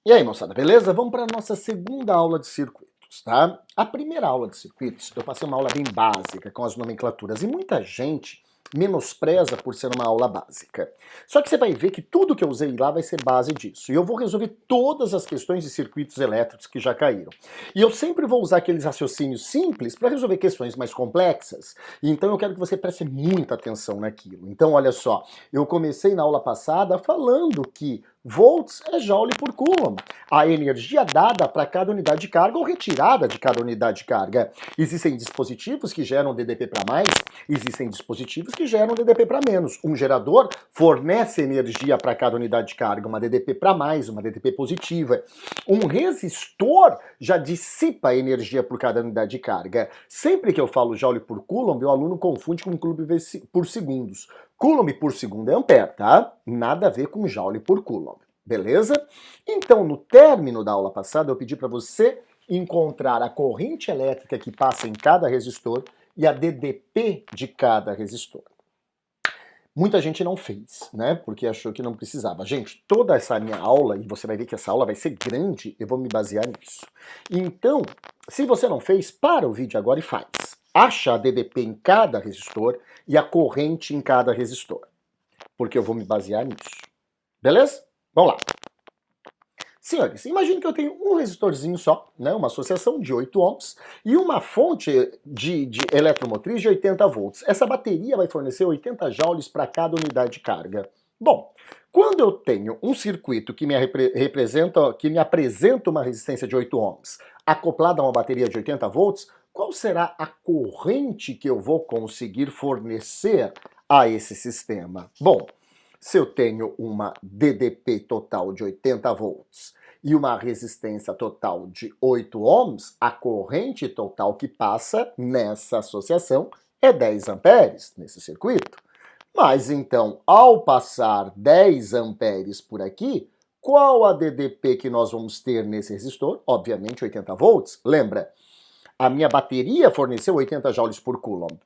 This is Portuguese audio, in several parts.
E aí, moçada, beleza? Vamos para a nossa segunda aula de circuitos, tá? A primeira aula de circuitos, eu passei uma aula bem básica com as nomenclaturas e muita gente menospreza por ser uma aula básica. Só que você vai ver que tudo que eu usei lá vai ser base disso. E eu vou resolver todas as questões de circuitos elétricos que já caíram. E eu sempre vou usar aqueles raciocínios simples para resolver questões mais complexas. Então eu quero que você preste muita atenção naquilo. Então olha só, eu comecei na aula passada falando que volts é joule por coulomb, a energia dada para cada unidade de carga ou retirada de cada unidade de carga. Existem dispositivos que geram DDP para mais, existem dispositivos que geram DDP para menos. Um gerador fornece energia para cada unidade de carga, uma DDP para mais, uma DDP positiva. Um resistor já dissipa energia por cada unidade de carga. Sempre que eu falo joule por coulomb, o aluno confunde com coulomb por segundos. Coulomb por segundo é ampere, tá? Nada a ver com joule por coulomb, beleza? Então, no término da aula passada, eu pedi para você encontrar a corrente elétrica que passa em cada resistor e a DDP de cada resistor. Muita gente não fez, né? Porque achou que não precisava. Gente, toda essa minha aula, e você vai ver que essa aula vai ser grande, eu vou me basear nisso. Então, se você não fez, para o vídeo agora e faz. Acha a DDP em cada resistor e a corrente em cada resistor. Porque eu vou me basear nisso. Beleza? Vamos lá. Senhores, imagine que eu tenho um resistorzinho só, né, uma associação de 8 ohms e uma fonte de eletromotriz de 80 volts. Essa bateria vai fornecer 80 joules para cada unidade de carga. Bom, quando eu tenho um circuito que me apresenta uma resistência de 8 ohms acoplada a uma bateria de 80 volts, qual será a corrente que eu vou conseguir fornecer a esse sistema? Bom, se eu tenho uma DDP total de 80 volts e uma resistência total de 8 ohms, a corrente total que passa nessa associação é 10 amperes nesse circuito. Mas então, ao passar 10 amperes por aqui, qual a DDP que nós vamos ter nesse resistor? Obviamente 80 volts. Lembra, a minha bateria forneceu 80 joules por coulomb.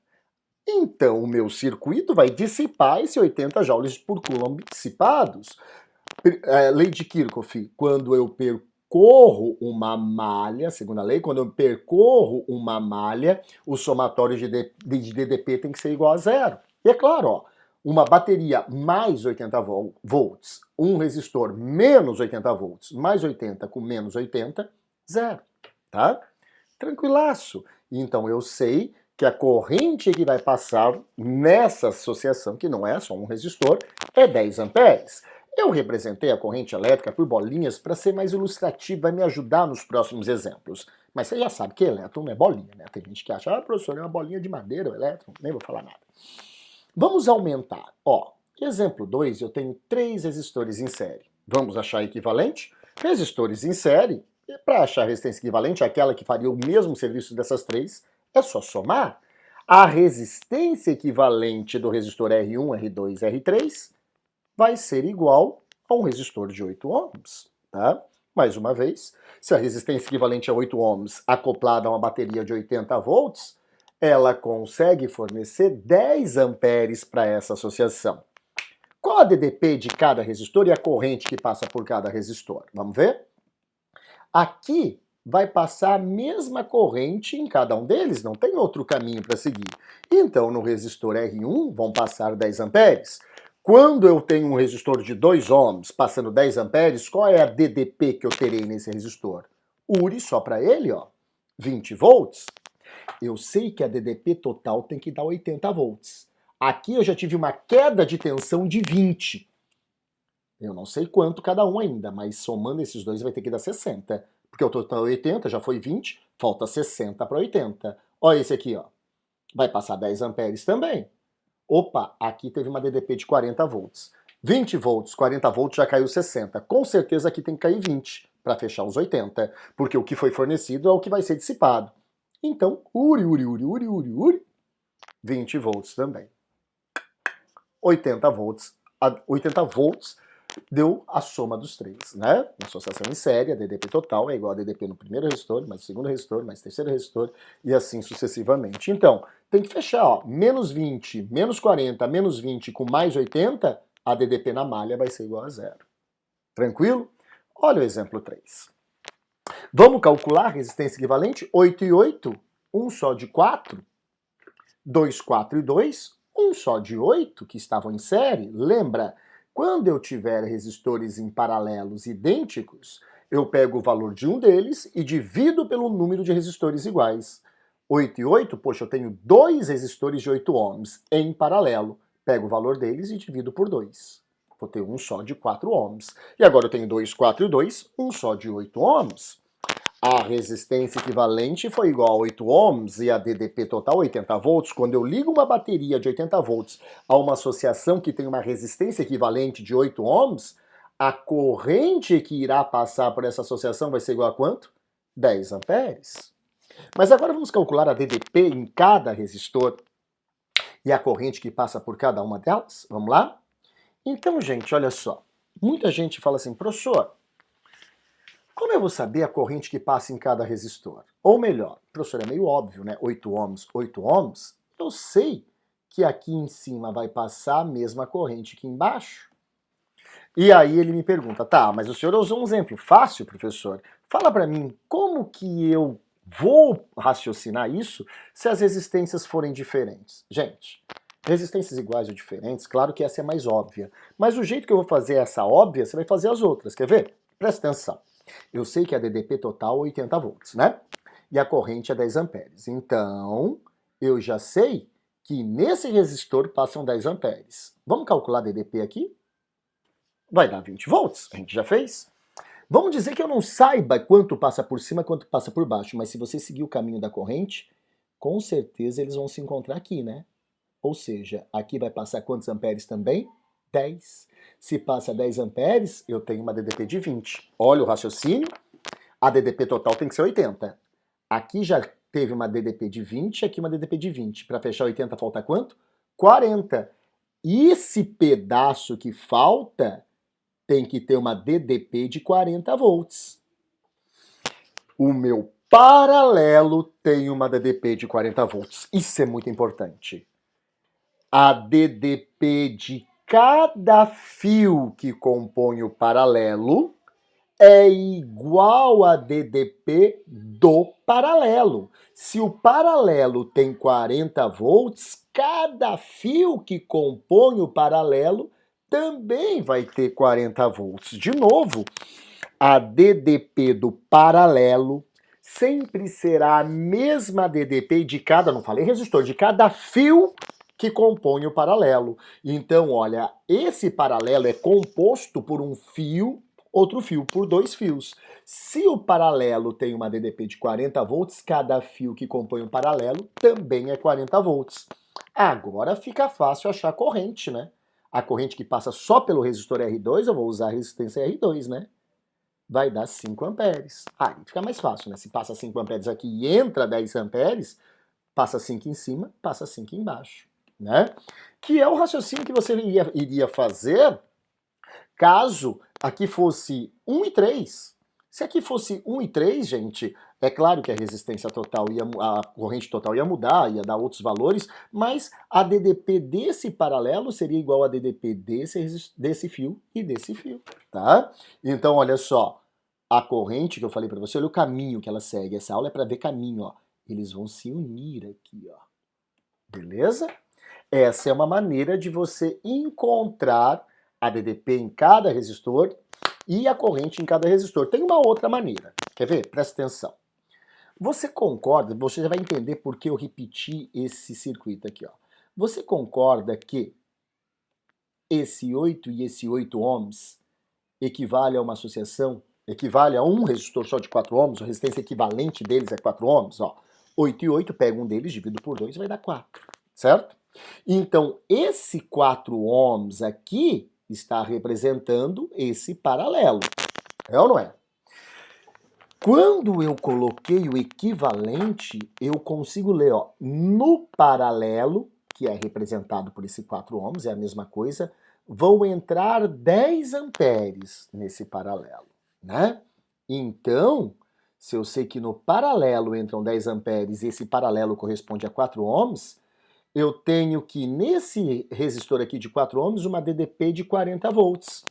Então, o meu circuito vai dissipar esse 80 joules por coulomb dissipados. Lei de Kirchhoff, quando eu percorro uma malha, segunda lei, quando eu percorro uma malha, o somatório de DDP tem que ser igual a zero. E é claro, ó, uma bateria mais 80 volts, um resistor menos 80 volts, mais 80 com menos 80, zero, tá? Tranquilaço. Então eu sei que a corrente que vai passar nessa associação, que não é só um resistor, é 10 amperes. Eu representei a corrente elétrica por bolinhas para ser mais ilustrativo, vai me ajudar nos próximos exemplos. Mas você já sabe que elétron não é bolinha, né? Tem gente que acha, professor, é uma bolinha de madeira o elétron, nem vou falar nada. Vamos aumentar. Ó, exemplo 2, eu tenho 3 resistores em série. Vamos achar equivalente? Resistores em série, para achar a resistência equivalente, aquela que faria o mesmo serviço dessas 3, é só somar. A resistência equivalente do resistor R1, R2, R3 vai ser igual a um resistor de 8 ohms, tá? Mais uma vez, se a resistência equivalente a 8 ohms acoplada a uma bateria de 80 volts, ela consegue fornecer 10 amperes para essa associação. Qual a DDP de cada resistor e a corrente que passa por cada resistor? Vamos ver? Aqui vai passar a mesma corrente em cada um deles, não tem outro caminho para seguir. Então, no resistor R1 vão passar 10 amperes. Quando eu tenho um resistor de 2 ohms passando 10 amperes, qual é a DDP que eu terei nesse resistor? URI só para ele, ó, 20 volts. Eu sei que a DDP total tem que dar 80 volts. Aqui eu já tive uma queda de tensão de 20. Eu não sei quanto cada um ainda, mas somando esses dois vai ter que dar 60. Porque o total é 80, já foi 20, falta 60 para 80. Olha esse aqui, ó. Vai passar 10 amperes também. Opa, aqui teve uma DDP de 40 volts. 20 volts, 40 volts já caiu 60. Com certeza aqui tem que cair 20 para fechar os 80, porque o que foi fornecido é o que vai ser dissipado. Então, uri, 20 volts também. 80 volts deu a soma dos três, né? Associação em série, a DDP total é igual a DDP no primeiro resistor, mais segundo resistor, mais terceiro resistor, e assim sucessivamente. Então, tem que fechar, ó, menos 20, menos 40, menos 20 com mais 80, a DDP na malha vai ser igual a zero. Tranquilo? Olha o exemplo 3. Vamos calcular a resistência equivalente? 8 e 8, um só de 4. 2, 4 e 2, um só de 8, que estavam em série. Lembra? Quando eu tiver resistores em paralelos idênticos, eu pego o valor de um deles e divido pelo número de resistores iguais. 8 e 8, poxa, eu tenho dois resistores de 8 ohms em paralelo. Pego o valor deles e divido por 2. Vou ter um só de 4 ohms. E agora eu tenho 2, 4 e 2, um só de 8 ohms. A resistência equivalente foi igual a 8 ohms e a DDP total 80 volts. Quando eu ligo uma bateria de 80 volts a uma associação que tem uma resistência equivalente de 8 ohms, a corrente que irá passar por essa associação vai ser igual a quanto? 10 amperes. Mas agora vamos calcular a DDP em cada resistor e a corrente que passa por cada uma delas. Vamos lá? Então, gente, olha só. Muita gente fala assim, professor, como eu vou saber a corrente que passa em cada resistor? Ou melhor, professor, é meio óbvio, né? 8 ohms, 8 ohms. Eu sei que aqui em cima vai passar a mesma corrente que embaixo. E aí ele me pergunta, tá, mas o senhor usou um exemplo fácil, professor? Fala para mim, como que eu vou raciocinar isso se as resistências forem diferentes? Gente, resistências iguais ou diferentes, claro que essa é mais óbvia. Mas o jeito que eu vou fazer essa óbvia, você vai fazer as outras, quer ver? Presta atenção. Eu sei que a DDP total é 80 volts, né? E a corrente é 10 amperes. Então, eu já sei que nesse resistor passam 10 amperes. Vamos calcular a DDP aqui? Vai dar 20 volts, a gente já fez. Vamos dizer que eu não saiba quanto passa por cima, quanto passa por baixo, mas se você seguir o caminho da corrente, com certeza eles vão se encontrar aqui, né? Ou seja, aqui vai passar quantos amperes também? 10. Se passa 10 amperes, eu tenho uma DDP de 20. Olha o raciocínio. A DDP total tem que ser 80. Aqui já teve uma DDP de 20, aqui uma DDP de 20. Para fechar 80 falta quanto? 40. E esse pedaço que falta tem que ter uma DDP de 40 volts. O meu paralelo tem uma DDP de 40 volts. Isso é muito importante. A DDP de cada fio que compõe o paralelo é igual a DDP do paralelo. Se o paralelo tem 40 volts, cada fio que compõe o paralelo também vai ter 40 volts. De novo, a DDP do paralelo sempre será a mesma DDP de cada, não falei resistor, de cada fio que compõe o paralelo. Então, olha, esse paralelo é composto por um fio, outro fio por dois fios. Se o paralelo tem uma DDP de 40 volts, cada fio que compõe o paralelo também é 40 volts. Agora fica fácil achar a corrente, né? A corrente que passa só pelo resistor R2, eu vou usar a resistência R2, né? Vai dar 5 amperes. Aí fica mais fácil, né? Se passa 5 amperes aqui e entra 10 amperes, passa 5 em cima, passa 5 embaixo, né? Que é o raciocínio que você iria fazer caso aqui fosse 1 e 3. Se aqui fosse 1 e 3, gente, é claro que a resistência total, a corrente total ia mudar, ia dar outros valores, mas a DDP desse paralelo seria igual a DDP desse fio e desse fio, tá? Então, olha só, a corrente que eu falei para você, olha o caminho que ela segue. Essa aula é para ver caminho, ó. Eles vão se unir aqui, ó. Beleza? Essa é uma maneira de você encontrar a DDP em cada resistor e a corrente em cada resistor. Tem uma outra maneira. Quer ver? Presta atenção. Você concorda, você já vai entender por que eu repeti esse circuito aqui, ó. Você concorda que esse 8 e esse 8 ohms equivale a uma associação, equivale a um resistor só de 4 ohms, a resistência equivalente deles é 4 ohms, ó. 8 e 8, pega um deles, divido por 2 e vai dar 4, certo? Então, esse 4 ohms aqui está representando esse paralelo. É ou não é? Quando eu coloquei o equivalente, eu consigo ler, ó, no paralelo, que é representado por esse 4 ohms, é a mesma coisa, vão entrar 10 amperes nesse paralelo, né? Então, se eu sei que no paralelo entram 10 amperes e esse paralelo corresponde a 4 ohms, eu tenho que nesse resistor aqui de 4 ohms uma DDP de 40 volts.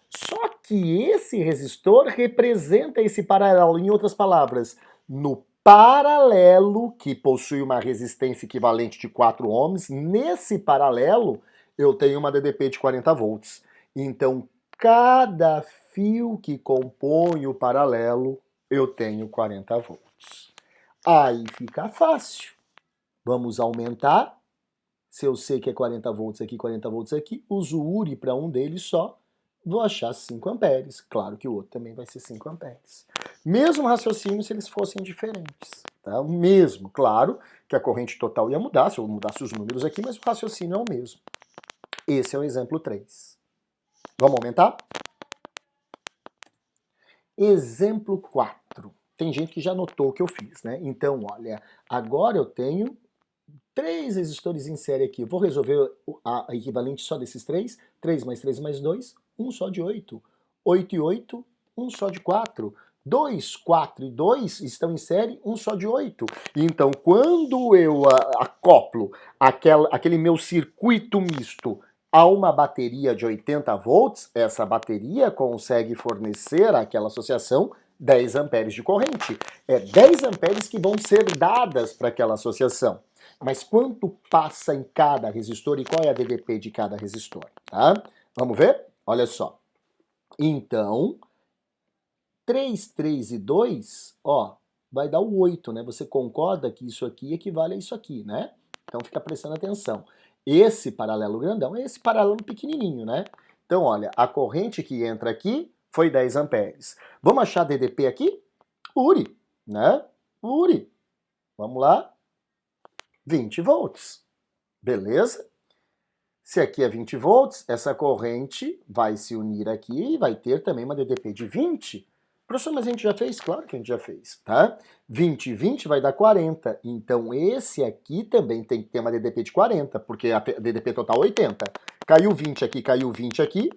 Só que esse resistor representa esse paralelo. Em outras palavras, no paralelo, que possui uma resistência equivalente de 4 ohms, nesse paralelo eu tenho uma DDP de 40 volts. Então, cada fio que compõe o paralelo, eu tenho 40 volts. Aí fica fácil. Vamos aumentar. Se eu sei que é 40 volts aqui, uso o URI para um deles só, vou achar 5 amperes. Claro que o outro também vai ser 5 amperes. Mesmo raciocínio se eles fossem diferentes. Tá? O mesmo, claro que a corrente total ia mudar, se eu mudasse os números aqui, mas o raciocínio é o mesmo. Esse é o exemplo 3. Vamos aumentar? Exemplo 4. Tem gente que já notou o que eu fiz, né? Então, olha, agora eu tenho 3 resistores em série aqui. Vou resolver a equivalente só desses 3. 3 mais 3 mais 2, 1 só de 8. 8 e 8, 1 só de 4. 2, 4 e 2 estão em série, 1 só de 8. Então, quando eu acoplo aquele meu circuito misto a uma bateria de 80 volts, essa bateria consegue fornecer àquela associação 10 amperes de corrente. É 10 amperes que vão ser dadas para aquela associação. Mas quanto passa em cada resistor e qual é a DDP de cada resistor, tá? Vamos ver? Olha só. Então, 3, 3 e 2, ó, vai dar o 8, né? Você concorda que isso aqui equivale a isso aqui, né? Então fica prestando atenção. Esse paralelo grandão é esse paralelo pequenininho, né? Então, olha, a corrente que entra aqui foi 10 amperes. Vamos achar DDP aqui? URI, né? URI. Vamos lá. 20 volts. Beleza? Se aqui é 20 volts, essa corrente vai se unir aqui e vai ter também uma DDP de 20. Professor, mas a gente já fez? Claro que a gente já fez, tá? 20 e 20 vai dar 40. Então esse aqui também tem que ter uma DDP de 40, porque a DDP total é 80. Caiu 20 aqui,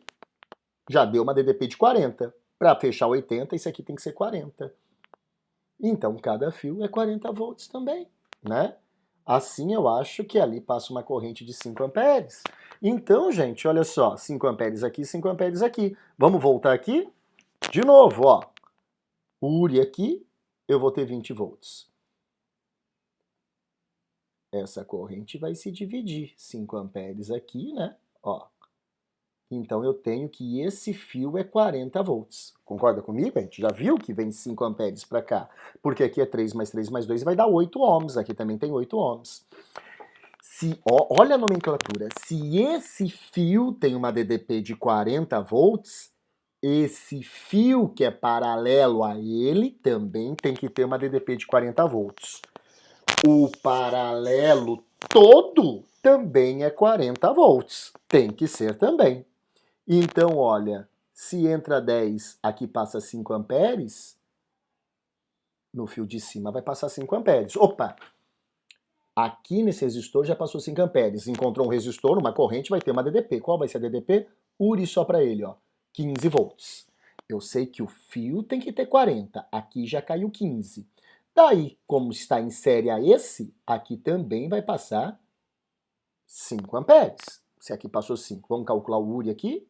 já deu uma DDP de 40. Para fechar 80, esse aqui tem que ser 40. Então cada fio é 40 volts também, né? Assim eu acho que ali passa uma corrente de 5 amperes. Então, gente, olha só, 5 amperes aqui, 5 amperes aqui. Vamos voltar aqui? De novo, ó. URI aqui, eu vou ter 20 volts. Essa corrente vai se dividir. 5 amperes aqui, né? Ó. Então eu tenho que esse fio é 40 volts. Concorda comigo? A gente já viu que vem 5 amperes para cá. Porque aqui é 3 mais 3 mais 2 vai dar 8 ohms. Aqui também tem 8 ohms. Olha a nomenclatura. Se esse fio tem uma DDP de 40 volts, esse fio que é paralelo a ele também tem que ter uma DDP de 40 volts. O paralelo todo também é 40 volts. Tem que ser também. Então, olha, se entra 10, aqui passa 5 amperes, no fio de cima vai passar 5 amperes. Opa! Aqui nesse resistor já passou 5 amperes. Encontrou um resistor, uma corrente, vai ter uma DDP. Qual vai ser a DDP? URI só para ele, ó, 15 volts. Eu sei que o fio tem que ter 40. Aqui já caiu 15. Daí, como está em série a esse, aqui também vai passar 5 amperes. Se aqui passou 5, vamos calcular o URI aqui?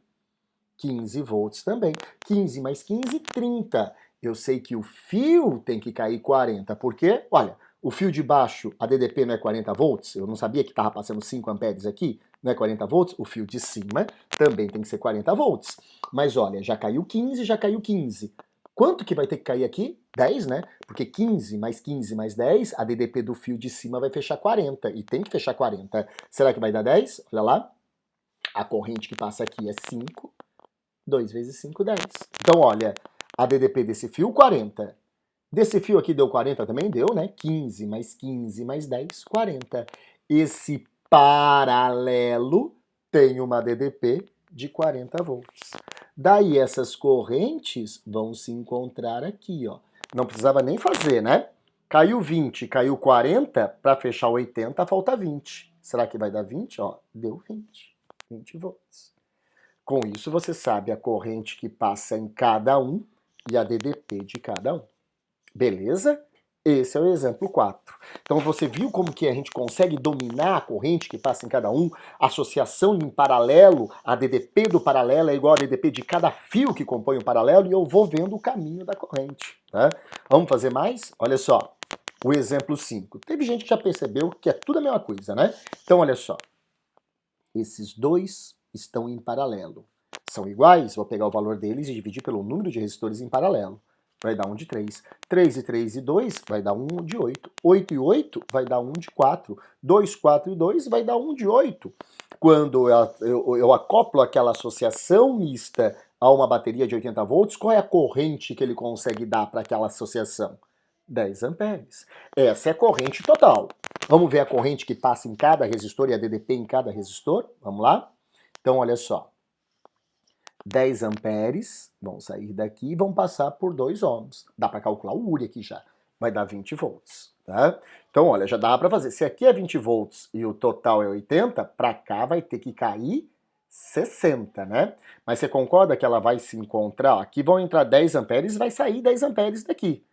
15 volts também. 15 mais 15, 30. Eu sei que o fio tem que cair 40. Por quê? Olha, o fio de baixo, a DDP não é 40 volts? Eu não sabia que estava passando 5 amperes aqui? Não é 40 volts? O fio de cima também tem que ser 40 volts. Mas olha, já caiu 15, já caiu 15. Quanto que vai ter que cair aqui? 10, né? Porque 15 mais 10, a DDP do fio de cima vai fechar 40. E tem que fechar 40. Será que vai dar 10? Olha lá. A corrente que passa aqui é 5. 2 vezes 5, 10. Então, olha, a DDP desse fio, 40. Desse fio aqui deu 40 também? Deu, né? 15 mais 10, 40. Esse paralelo tem uma DDP de 40 volts. Daí essas correntes vão se encontrar aqui, ó. Não precisava nem fazer, né? Caiu 20, caiu 40, para fechar 80 falta 20. Será que vai dar 20? Ó, deu 20. 20 volts. Com isso, você sabe a corrente que passa em cada um e a DDP de cada um. Beleza? Esse é o exemplo 4. Então você viu como que a gente consegue dominar a corrente que passa em cada um? Associação em paralelo, a DDP do paralelo é igual a DDP de cada fio que compõe o paralelo e eu vou vendo o caminho da corrente. Tá? Vamos fazer mais? Olha só, o exemplo 5. Teve gente que já percebeu que é tudo a mesma coisa, né? Então olha só, esses dois estão em paralelo. São iguais? Vou pegar o valor deles e dividir pelo número de resistores em paralelo. Vai dar 1 de 3. 3 e 3 e 2 vai dar 1 de 8. 8 e 8 vai dar 1 de 4. 2, 4 e 2 vai dar 1 de 8. Quando eu acoplo aquela associação mista a uma bateria de 80 volts, qual é a corrente que ele consegue dar para aquela associação? 10 amperes. Essa é a corrente total. Vamos ver a corrente que passa em cada resistor e a DDP em cada resistor? Vamos lá? Então, olha só. 10 amperes vão sair daqui e vão passar por 2 ohms. Dá para calcular o URI aqui já. Vai dar 20 volts. Tá? Então, olha, já dá para fazer. Se aqui é 20 volts e o total é 80, para cá vai ter que cair 60, né? Mas você concorda que ela vai se encontrar? Aqui vão entrar 10 amperes e vai sair 10 amperes daqui.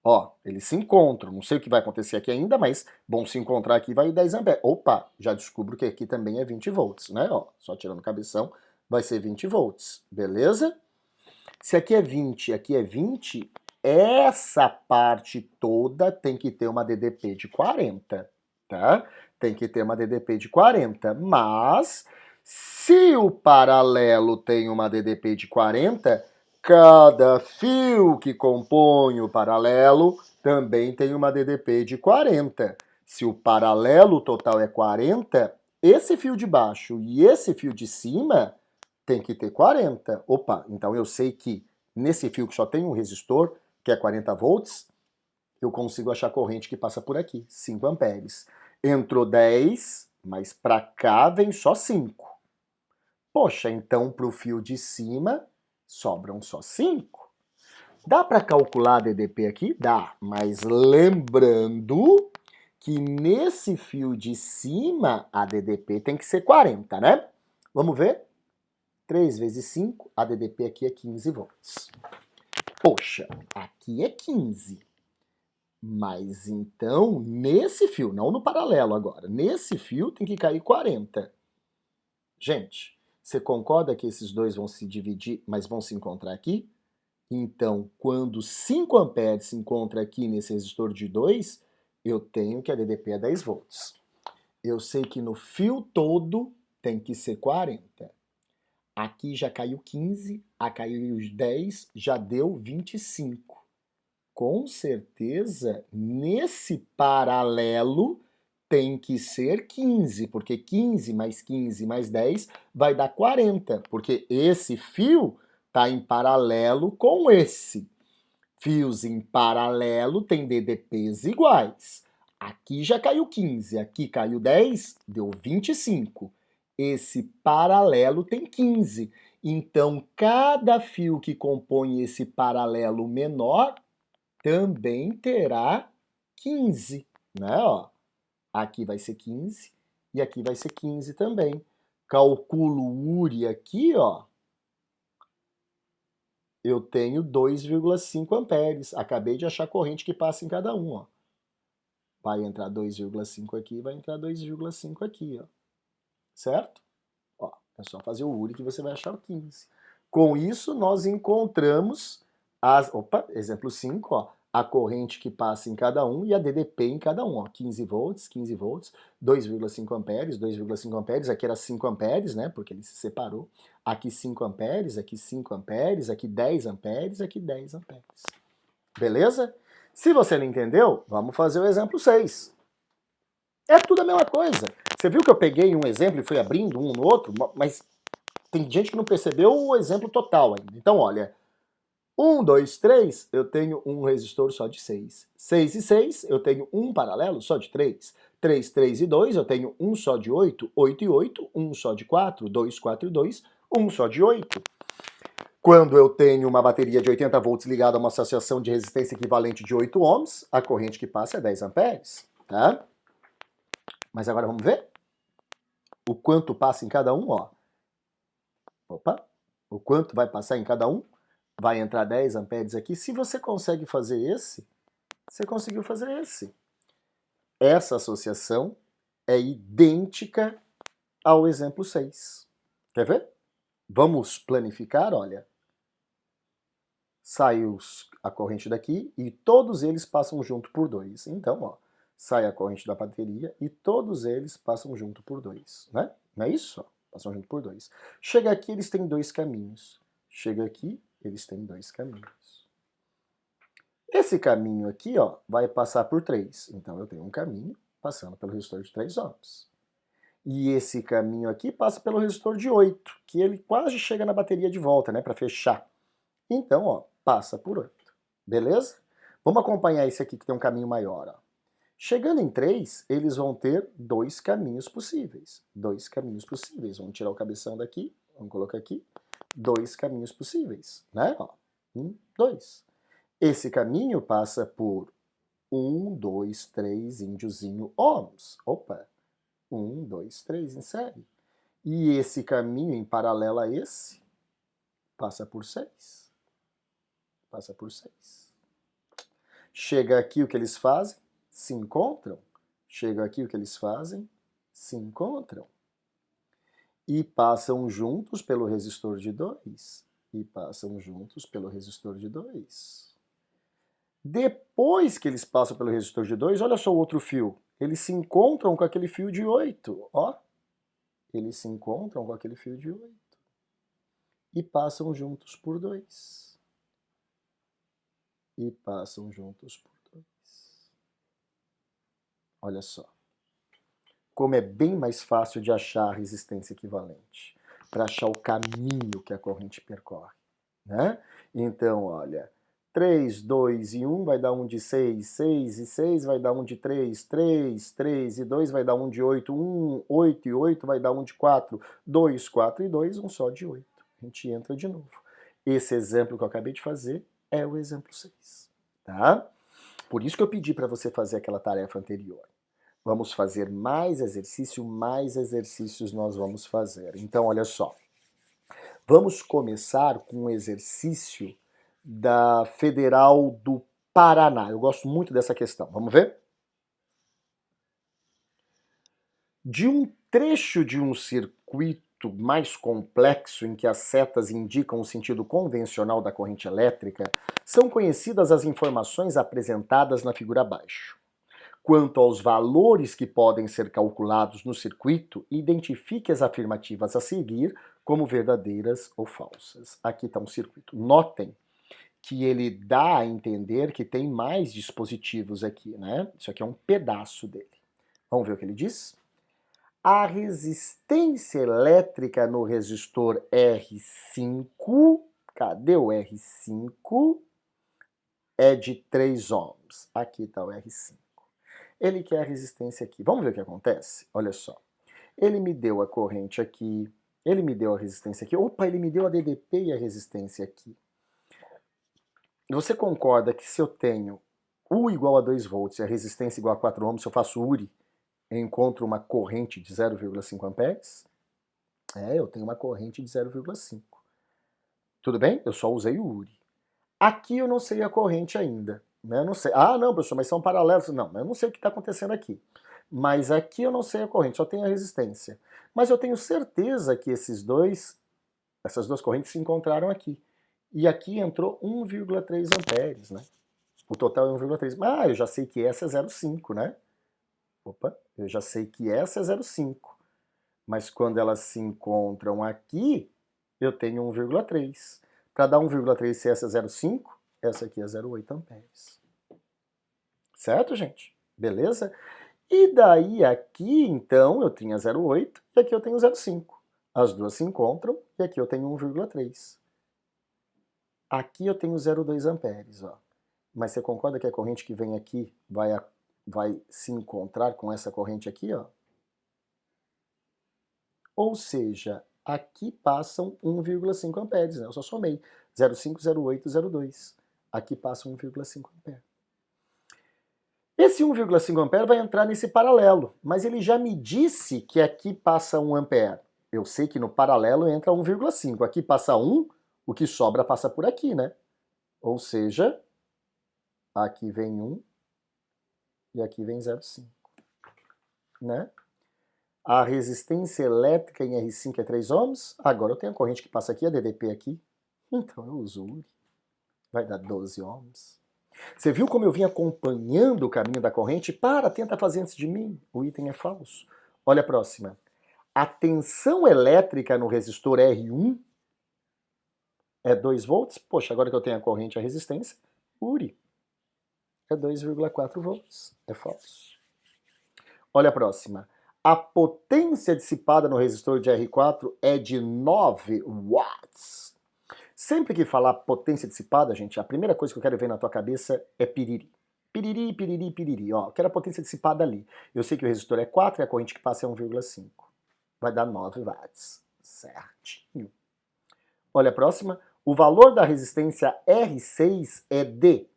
Ó, eles se encontram. Não sei o que vai acontecer aqui ainda, mas vão se encontrar aqui, vai 10 amperes. Opa, já descubro que aqui também é 20 volts, né? Ó, só tirando o cabeção, vai ser 20 volts, beleza? Se aqui é 20 e aqui é 20, essa parte toda tem que ter uma DDP de 40, tá? Tem que ter uma DDP de 40, mas se o paralelo tem uma DDP de 40, cada fio que compõe o paralelo também tem uma DDP de 40. Se o paralelo total é 40, esse fio de baixo e esse fio de cima tem que ter 40. Opa, então eu sei que nesse fio que só tem um resistor, que é 40 volts, eu consigo achar a corrente que passa por aqui, 5 amperes. Entrou 10, mas para cá vem só 5. Poxa, então para o fio de cima sobram só 5. Dá para calcular a DDP aqui? Dá, mas lembrando que nesse fio de cima a DDP tem que ser 40, né? Vamos ver? 3 vezes 5, a DDP aqui é 15 volts. Poxa, aqui é 15. Mas então, nesse fio, não no paralelo agora, nesse fio tem que cair 40. Gente, você concorda que esses dois vão se dividir, mas vão se encontrar aqui? Então, quando 5 amperes se encontra aqui nesse resistor de 2, eu tenho que a DDP é 10 volts. Eu sei que no fio todo tem que ser 40. Aqui já caiu 15, aqui caiu 10, já deu 25. Com certeza, nesse paralelo tem que ser 15, porque 15 mais 10 vai dar 40, porque esse fio está em paralelo com esse. Fios em paralelo têm DDPs iguais. Aqui já caiu 15, aqui caiu 10, deu 25. Esse paralelo tem 15. Então, cada fio que compõe esse paralelo menor também terá 15, né? Ó, aqui vai ser 15 e aqui vai ser 15 também. Calculo o URI aqui, ó. Eu tenho 2,5 amperes. Acabei de achar a corrente que passa em cada um, ó. Vai entrar 2,5 aqui, vai entrar 2,5 aqui, ó. Certo? Ó, é só fazer o URI que você vai achar o 15. Com isso, nós encontramos as... Opa, exemplo 5, ó. A corrente que passa em cada um e a DDP em cada um, ó. 15 volts, 2,5 amperes, 2,5 amperes. Aqui era 5 amperes, né? Porque ele se separou. Aqui 5 amperes, aqui 5 amperes, aqui 10 amperes, aqui 10 amperes. Beleza? Se você não entendeu, vamos fazer o exemplo 6. É tudo a mesma coisa. Você viu que eu peguei um exemplo e fui abrindo um no outro, mas tem gente que não percebeu o exemplo total ainda. Então, olha, 1, 2, 3, eu tenho um resistor só de 6. 6 e 6, eu tenho um paralelo só de 3. 3, 3 e 2, eu tenho um só de 8. 8 e 8, um só de 4. 2, 4 e 2, um só de 8. Quando eu tenho uma bateria de 80 volts ligada a uma associação de resistência equivalente de 8 ohms, a corrente que passa é 10 amperes, tá? Mas agora vamos ver o quanto passa em cada um, ó. Opa, o quanto vai passar em cada um? Vai entrar 10 amperes aqui. Se você consegue fazer esse, Você conseguiu fazer esse. Essa associação é idêntica ao exemplo 6. Quer ver? Vamos planificar, olha. Sai a corrente daqui e todos eles passam junto por 2. Então, ó, sai a corrente da bateria e todos eles passam junto por 2, né? Não é isso? Ó, passam junto por 2. Chega aqui, eles têm 2 caminhos. Chega aqui, eles têm 2 caminhos. Esse caminho aqui, ó, vai passar por 3. Então, eu tenho um caminho passando pelo resistor de 3 ohms. E esse caminho aqui passa pelo resistor de 8, que ele quase chega na bateria de volta, né, para fechar. Então, ó, passa por 8. Beleza? Vamos acompanhar esse aqui que tem um caminho maior, ó. Chegando em 3, eles vão ter 2 caminhos possíveis. 2 caminhos possíveis. Vamos tirar o cabeção daqui, vamos colocar aqui. 2 caminhos possíveis, né? Ó, 1, 2. Esse caminho passa por 1, 2, 3, índiozinho ohms. Opa! 1, 2, 3 em série. E esse caminho em paralelo a esse passa por 6. Passa por 6. Chega aqui, o que eles fazem? Se encontram. Chega aqui, o que eles fazem? Se encontram. E passam juntos pelo resistor de 2. E passam juntos pelo resistor de 2. Depois que eles passam pelo resistor de 2, olha só o outro fio. Eles se encontram com aquele fio de 8. Ó. Eles se encontram com aquele fio de 8. E passam juntos por 2. E passam juntos por 2. Olha só. Como é bem mais fácil de achar a resistência equivalente. Para achar o caminho que a corrente percorre. Né? Então, olha. 3, 2 e 1 vai dar um de 6, 6 e 6 vai dar um de 3, 3, 3 e 2 vai dar um de 8, 1, 8 e 8 vai dar um de 4, 2, 4 e 2, um só de 8. A gente entra de novo. Esse exemplo que eu acabei de fazer é o exemplo 6. Tá? Por isso que eu pedi para você fazer aquela tarefa anterior. Vamos fazer mais exercícios nós vamos fazer. Então, olha só. Vamos começar com um exercício da Federal do Paraná. Eu gosto muito dessa questão. Vamos ver? De um trecho de um circuito mais complexo em que as setas indicam o sentido convencional da corrente elétrica, são conhecidas as informações apresentadas na figura abaixo. Quanto aos valores que podem ser calculados no circuito, identifique as afirmativas a seguir como verdadeiras ou falsas. Aqui está um circuito. Notem que ele dá a entender que tem mais dispositivos aqui, né? Isso aqui é um pedaço dele. Vamos ver o que ele diz? A resistência elétrica no resistor R5, cadê o R5? É de 3 ohms. Aqui está o R5. Ele quer a resistência aqui. Vamos ver o que acontece? Olha só. Ele me deu a corrente aqui, ele me deu a resistência aqui. Opa, ele me deu a DDP e a resistência aqui. Você concorda que se eu tenho U igual a 2 volts e a resistência igual a 4 ohms, se eu faço URI, eu encontro uma corrente de 0,5 amperes? É, eu tenho uma corrente de 0,5. Tudo bem? Eu só usei o URI. Aqui eu não sei a corrente ainda. Né? Eu não sei. Ah, não, professor, mas são paralelos. Não, eu não sei o que está acontecendo aqui. Mas aqui eu não sei a corrente, só tenho a resistência. Mas eu tenho certeza que essas duas correntes se encontraram aqui. E aqui entrou 1,3 amperes, né? O total é 1,3. Ah, eu já sei que essa é 0,5, né? Opa, eu já sei que essa é 0,5. Mas quando elas se encontram aqui, eu tenho 1,3. Para dar 1,3 se essa é 0,5, essa aqui é 0,8 amperes. Certo, gente? Beleza? E daí aqui, então, eu tinha 0,8 e aqui eu tenho 0,5. As duas se encontram e aqui eu tenho 1,3. Aqui eu tenho 0,2 amperes, ó. Mas você concorda que a corrente que vem aqui vai se encontrar com essa corrente aqui, ó? Ou seja, aqui passam 1,5 amperes, né? Eu só somei 0,5, 0,8, 0,2. Aqui passa 1,5 ampere. Esse 1,5 ampere vai entrar nesse paralelo, mas ele já me disse que aqui passa 1 ampere. Eu sei que no paralelo entra 1,5. Aqui passa 1, o que sobra passa por aqui, né? Ou seja, aqui vem 1 E aqui vem 0,5, né? A resistência elétrica em R5 é 3 ohms. Agora eu tenho a corrente que passa aqui, a DDP aqui. Então eu uso Uri. Vai dar 12 ohms. Você viu como eu vim acompanhando o caminho da corrente? Para, tenta fazer antes de mim. O item é falso. Olha a próxima. A tensão elétrica no resistor R1 é 2 volts. Poxa, agora que eu tenho a corrente e a resistência, Uri é 2,4 volts. É falso. Olha a próxima. A potência dissipada no resistor de R4 é de 9 watts. Sempre que falar potência dissipada, gente, a primeira coisa que eu quero ver na tua cabeça é piriri. Piriri, piriri, piriri. Ó, eu quero a potência dissipada ali. Eu sei que o resistor é 4 e a corrente que passa é 1,5. Vai dar 9 watts. Certinho. Olha a próxima. O valor da resistência R6 é de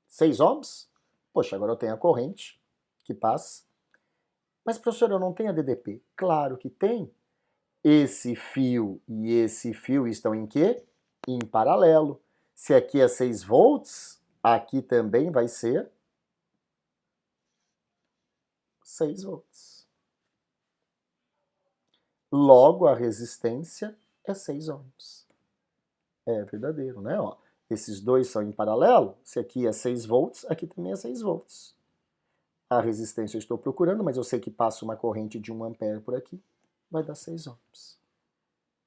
6 ohms. Poxa, agora eu tenho a corrente que passa. Mas, professor, eu não tenho a DDP. Claro que tem. Esse fio e esse fio estão em quê? Em paralelo. Se aqui é 6 volts, aqui também vai ser 6 volts. Logo, a resistência é 6 ohms. É verdadeiro, né? Ó, esses dois são em paralelo. Se aqui é 6 volts, aqui também é 6 volts. A resistência eu estou procurando, mas eu sei que passa uma corrente de 1 ampere por aqui. Vai dar 6 ohms.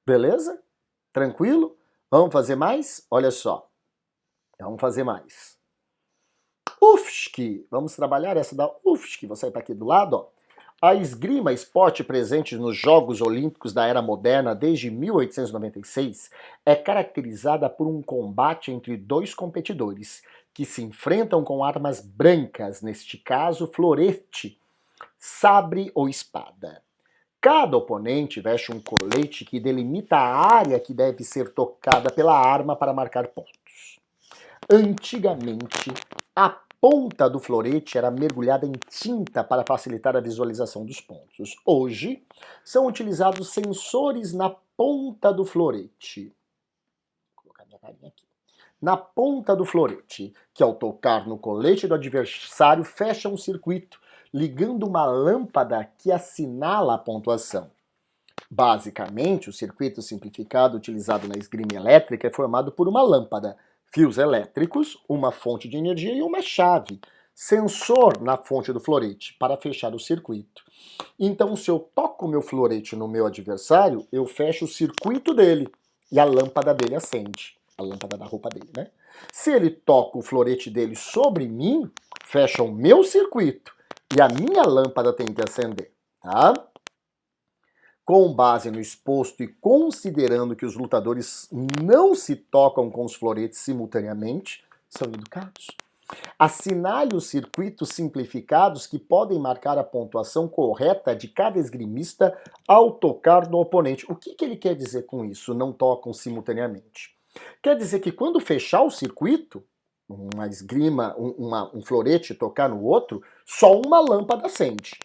Beleza? Tranquilo? Vamos fazer mais? Olha só. Vamos fazer mais. UFSC. Vamos trabalhar essa da UFSC. Vou sair para aqui do lado, ó. A esgrima, esporte presente nos Jogos Olímpicos da Era Moderna desde 1896, é caracterizada por um combate entre dois competidores que se enfrentam com armas brancas, neste caso, florete, sabre ou espada. Cada oponente veste um colete que delimita a área que deve ser tocada pela arma para marcar pontos. Antigamente, a ponta do florete era mergulhada em tinta para facilitar a visualização dos pontos. Hoje, são utilizados sensores na ponta do florete. Vou colocar minha carinha aqui. Na ponta do florete, que ao tocar no colete do adversário fecha um circuito, ligando uma lâmpada que assinala a pontuação. Basicamente, o circuito simplificado utilizado na esgrima elétrica é formado por uma lâmpada, fios elétricos, uma fonte de energia e uma chave, sensor na fonte do florete, para fechar o circuito. Então, se eu toco o meu florete no meu adversário, eu fecho o circuito dele e a lâmpada dele acende. A lâmpada da roupa dele, né? Se ele toca o florete dele sobre mim, fecha o meu circuito e a minha lâmpada tem que acender, tá? Com base no exposto e considerando que os lutadores não se tocam com os floretes simultaneamente, são educados. Assinale os circuitos simplificados que podem marcar a pontuação correta de cada esgrimista ao tocar no oponente. O que ele quer dizer com isso? Não tocam simultaneamente. Quer dizer que quando fechar o circuito, uma esgrima, um florete tocar no outro, só uma lâmpada acende.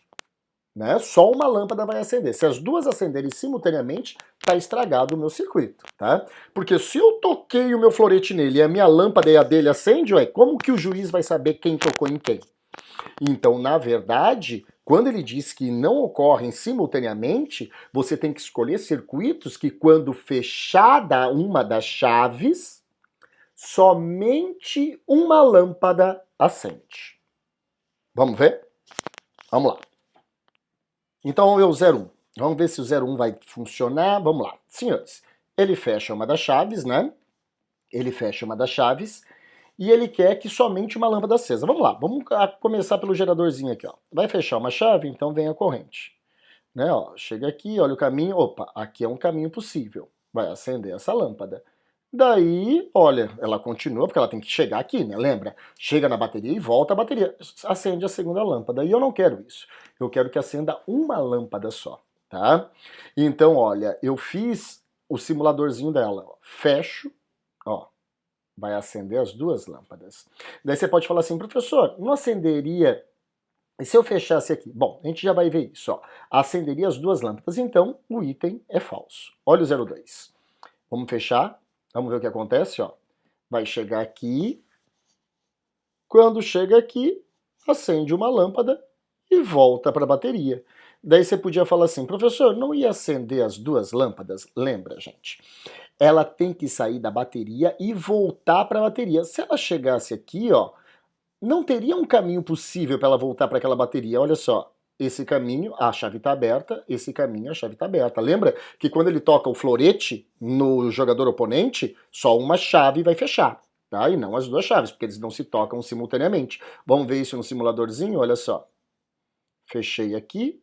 Né? Só uma lâmpada vai acender. Se as duas acenderem simultaneamente, está estragado o meu circuito, tá? Porque se eu toquei o meu florete nele e a minha lâmpada e a dele acende, ué, como que o juiz vai saber quem tocou em quem? Então, na verdade, quando ele diz que não ocorrem simultaneamente, você tem que escolher circuitos que, quando fechada uma das chaves, somente uma lâmpada acende. Vamos ver? Vamos lá. Então vamos ver o 01. Vamos ver se o 01 vai funcionar. Vamos lá. Senhores, ele fecha uma das chaves, né? Ele fecha uma das chaves e ele quer que somente uma lâmpada acesa. Vamos lá, vamos começar pelo geradorzinho aqui, ó. Vai fechar uma chave, então vem a corrente. Né, ó, chega aqui, olha o caminho. Opa, aqui é um caminho possível. Vai acender essa lâmpada. Daí, olha, ela continua, porque ela tem que chegar aqui, né? Lembra? Chega na bateria e volta a bateria. Acende a segunda lâmpada. E eu não quero isso. Eu quero que acenda uma lâmpada só, tá? Então, olha, eu fiz o simuladorzinho dela. Ó. Fecho, ó, vai acender as duas lâmpadas. Daí você pode falar assim, professor, não acenderia... E se eu fechasse aqui? Bom, a gente já vai ver isso, ó. Acenderia as duas lâmpadas, então o item é falso. Olha o 02. Vamos fechar. Vamos ver o que acontece, ó. Vai chegar aqui. Quando chega aqui, acende uma lâmpada e volta para a bateria. Daí você podia falar assim, professor, não ia acender as duas lâmpadas? Lembra, gente? Ela tem que sair da bateria e voltar para a bateria. Se ela chegasse aqui, ó, não teria um caminho possível para ela voltar para aquela bateria. Olha só, esse caminho, a chave está aberta, esse caminho, a chave está aberta. Lembra que quando ele toca o florete no jogador oponente, só uma chave vai fechar, tá? E não as duas chaves, porque eles não se tocam simultaneamente. Vamos ver isso no simuladorzinho? Olha só. Fechei aqui,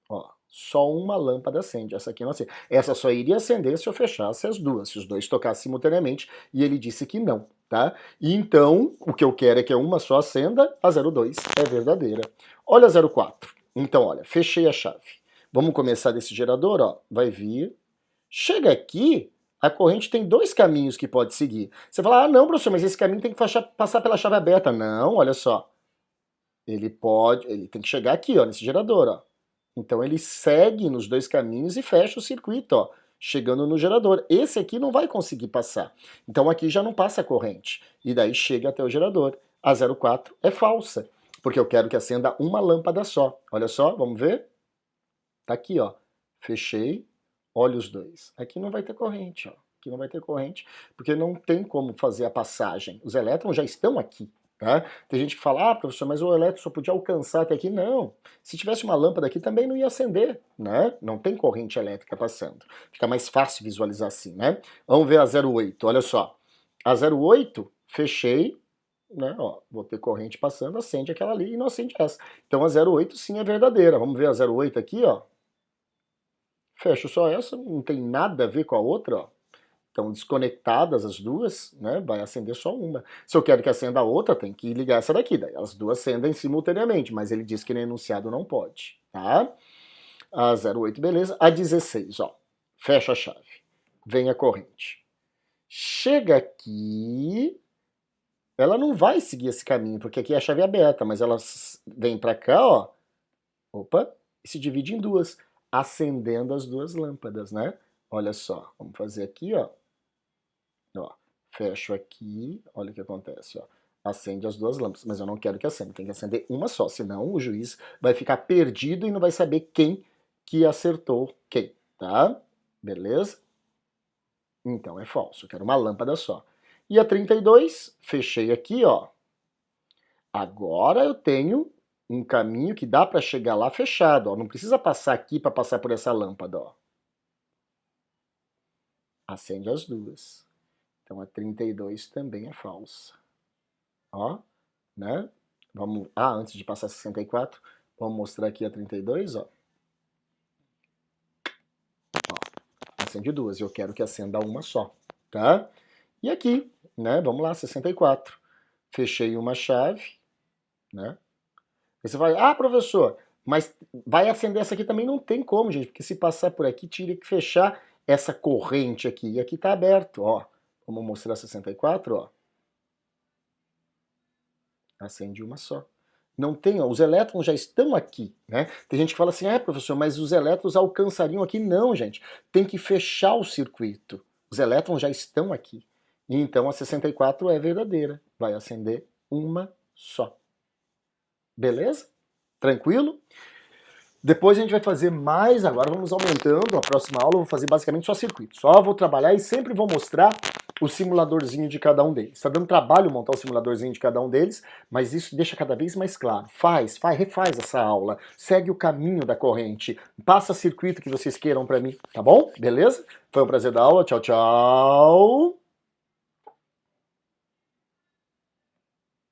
ó, só uma lâmpada acende, essa aqui não acende. Essa só iria acender se eu fechasse as duas, se os dois tocassem simultaneamente, e ele disse que não, tá? E então, o que eu quero é que uma só acenda, a 02 é verdadeira. Olha a 04. Então, olha, fechei a chave. Vamos começar desse gerador, ó, vai vir. Chega aqui, a corrente tem dois caminhos que pode seguir. Você fala, ah, não, professor, mas esse caminho tem que passar pela chave aberta. Não, olha só. Ele tem que chegar aqui, ó, nesse gerador, ó. Então ele segue nos dois caminhos e fecha o circuito, ó, chegando no gerador. Esse aqui não vai conseguir passar. Então aqui já não passa a corrente. E daí chega até o gerador. A 04 é falsa, porque eu quero que acenda uma lâmpada só. Olha só, vamos ver? Tá aqui, ó. Fechei, olha os dois. Aqui não vai ter corrente, ó. Aqui não vai ter corrente, porque não tem como fazer a passagem. Os elétrons já estão aqui. Tá? Tem gente que fala, ah, professor, mas o elétron só podia alcançar até aqui. Não. Se tivesse uma lâmpada aqui, também não ia acender, né? Não tem corrente elétrica passando. Fica mais fácil visualizar assim, né? Vamos ver a 08, olha só. A 08, fechei, né? Ó, vou ter corrente passando, acende aquela ali e não acende essa. Então a 08 sim é verdadeira. Vamos ver a 08 aqui, ó. Fecho só essa, não tem nada a ver com a outra, ó. Estão desconectadas as duas, né? Vai acender só uma. Se eu quero que acenda a outra, tem que ligar essa daqui. Daí as duas acendem simultaneamente, mas ele diz que no enunciado não pode, tá? A 08, beleza. A 16, ó. Fecha a chave. Vem a corrente. Chega aqui. Ela não vai seguir esse caminho, porque aqui é a chave aberta, mas ela vem para cá, ó. Opa, e se divide em duas, acendendo as duas lâmpadas, né? Olha só, vamos fazer aqui, ó. Ó, fecho aqui, olha o que acontece, ó. Acende as duas lâmpadas, mas eu não quero que acenda, tem que acender uma só, senão o juiz vai ficar perdido e não vai saber quem que acertou quem, tá? Beleza? Então é falso, eu quero uma lâmpada só. E a 32, fechei aqui, ó. Agora eu tenho um caminho que dá para chegar lá fechado, ó. Não precisa passar aqui para passar por essa lâmpada, ó. Acende as duas. Então a 32 também é falsa. Ó, né? Vamos, antes de passar a 64, vamos mostrar aqui a 32, ó. Acende duas, eu quero que acenda uma só, tá? E aqui, né? Vamos lá, 64. Fechei uma chave, né? Aí você vai, professor, mas vai acender essa aqui também? Não tem como, gente, porque se passar por aqui, teria que fechar essa corrente aqui. E aqui tá aberto, ó. Vamos mostrar 64, ó. Acende uma só. Não tem, ó, os elétrons já estão aqui, né? Tem gente que fala assim, professor, mas os elétrons alcançariam aqui. Não, gente, tem que fechar o circuito. Os elétrons já estão aqui. E então a 64 é verdadeira. Vai acender uma só. Beleza? Tranquilo? Depois a gente vai fazer mais, agora vamos aumentando, a próxima aula eu vou fazer basicamente só circuito. Só vou trabalhar e sempre vou mostrar o simuladorzinho de cada um deles. Está dando trabalho montar o simuladorzinho de cada um deles, mas isso deixa cada vez mais claro. Refaz essa aula, segue o caminho da corrente, passa circuito que vocês queiram para mim, tá bom? Beleza? Foi um prazer dar aula, tchau, tchau!